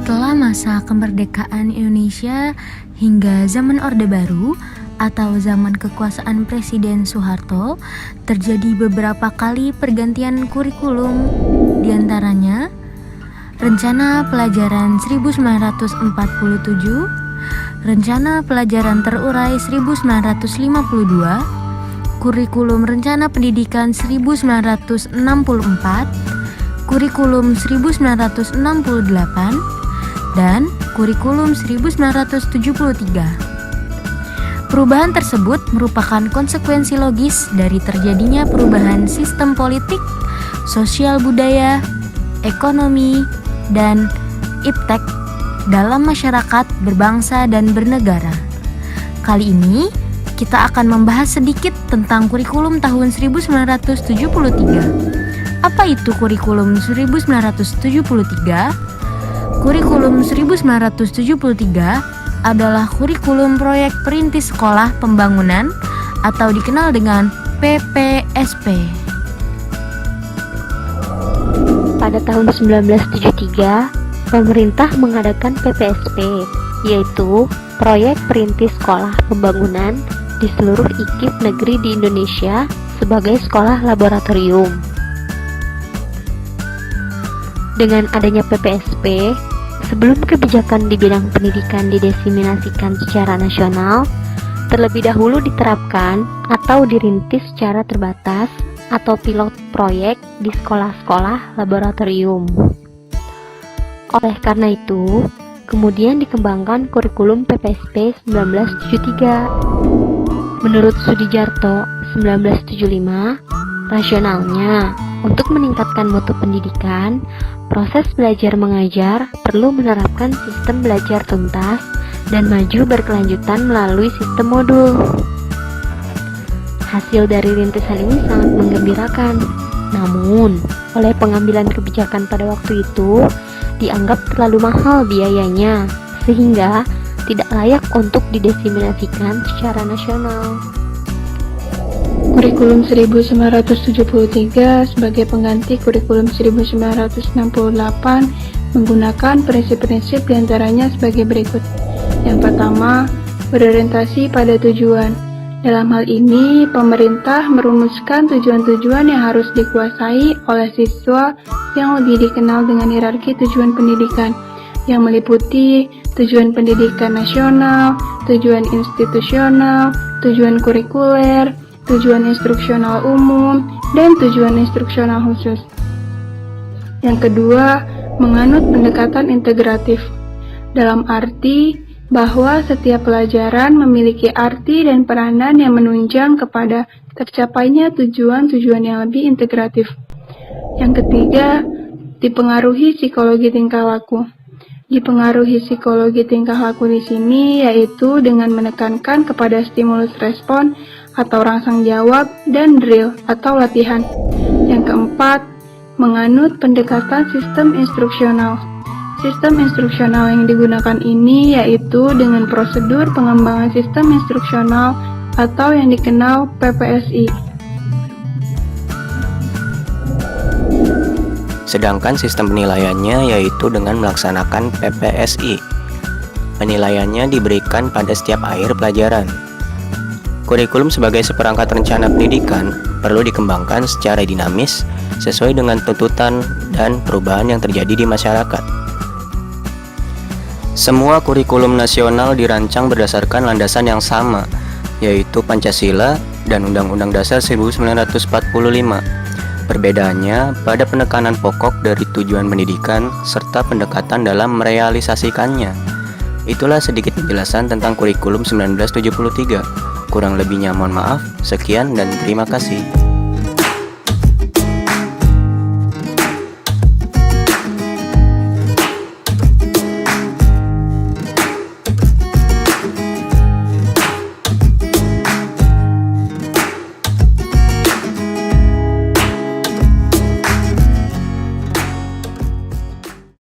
Setelah masa kemerdekaan Indonesia hingga zaman Orde Baru atau zaman kekuasaan Presiden Soeharto, terjadi beberapa kali pergantian kurikulum, diantaranya Rencana Pelajaran 1947, Rencana Pelajaran Terurai 1952, Kurikulum Rencana Pendidikan 1964, Kurikulum 1968, dan Kurikulum 1973. Perubahan tersebut merupakan konsekuensi logis dari terjadinya perubahan sistem politik, sosial budaya, ekonomi, dan iptek dalam masyarakat berbangsa dan bernegara. Kali ini kita akan membahas sedikit tentang kurikulum tahun 1973. Apa itu kurikulum 1973? Kurikulum 1973 adalah kurikulum proyek perintis sekolah pembangunan atau dikenal dengan PPSP. Pada tahun 1973, pemerintah mengadakan PPSP, yaitu Proyek Perintis Sekolah Pembangunan di seluruh IKIP negeri di Indonesia sebagai sekolah laboratorium. Dengan adanya PPSP, sebelum kebijakan di bidang pendidikan didiseminasikan secara nasional, terlebih dahulu diterapkan atau dirintis secara terbatas atau pilot proyek di sekolah-sekolah laboratorium. Oleh karena itu, kemudian dikembangkan kurikulum PPSP 1973. Menurut Sudijarto 1975, rasionalnya untuk meningkatkan mutu pendidikan, proses belajar mengajar perlu menerapkan sistem belajar tuntas dan maju berkelanjutan melalui sistem modul. Hasil dari rintisan ini sangat menggembirakan. Namun, oleh pengambilan kebijakan pada waktu itu, dianggap terlalu mahal biayanya, sehingga tidak layak untuk didiseminasikan secara nasional. Kurikulum 1973 sebagai pengganti kurikulum 1968 menggunakan prinsip-prinsip diantaranya sebagai berikut. Yang pertama, berorientasi pada tujuan. Dalam hal ini, pemerintah merumuskan tujuan-tujuan yang harus dikuasai oleh siswa yang lebih dikenal dengan hierarki tujuan pendidikan, yang meliputi tujuan pendidikan nasional, tujuan institusional, tujuan kurikuler, tujuan instruksional umum, dan tujuan instruksional khusus. Yang kedua, menganut pendekatan integratif, dalam arti bahwa setiap pelajaran memiliki arti dan peranan yang menunjang kepada tercapainya tujuan-tujuan yang lebih integratif. Yang ketiga, dipengaruhi psikologi tingkah laku. Dipengaruhi psikologi tingkah laku di sini yaitu dengan menekankan kepada stimulus respon atau rangsang jawab dan drill atau latihan. Yang keempat, menganut pendekatan sistem instruksional. Sistem instruksional yang digunakan ini yaitu dengan prosedur pengembangan sistem instruksional atau yang dikenal PPSI. Sedangkan sistem penilaiannya yaitu dengan melaksanakan PPSI. Penilaiannya diberikan pada setiap akhir pelajaran. Kurikulum sebagai seperangkat rencana pendidikan perlu dikembangkan secara dinamis sesuai dengan tuntutan dan perubahan yang terjadi di masyarakat. Semua kurikulum nasional dirancang berdasarkan landasan yang sama, yaitu Pancasila dan Undang-Undang Dasar 1945. Perbedaannya pada penekanan pokok dari tujuan pendidikan serta pendekatan dalam merealisasikannya. Itulah sedikit penjelasan tentang kurikulum 1973. Kurang lebihnya mohon maaf. Sekian dan terima kasih.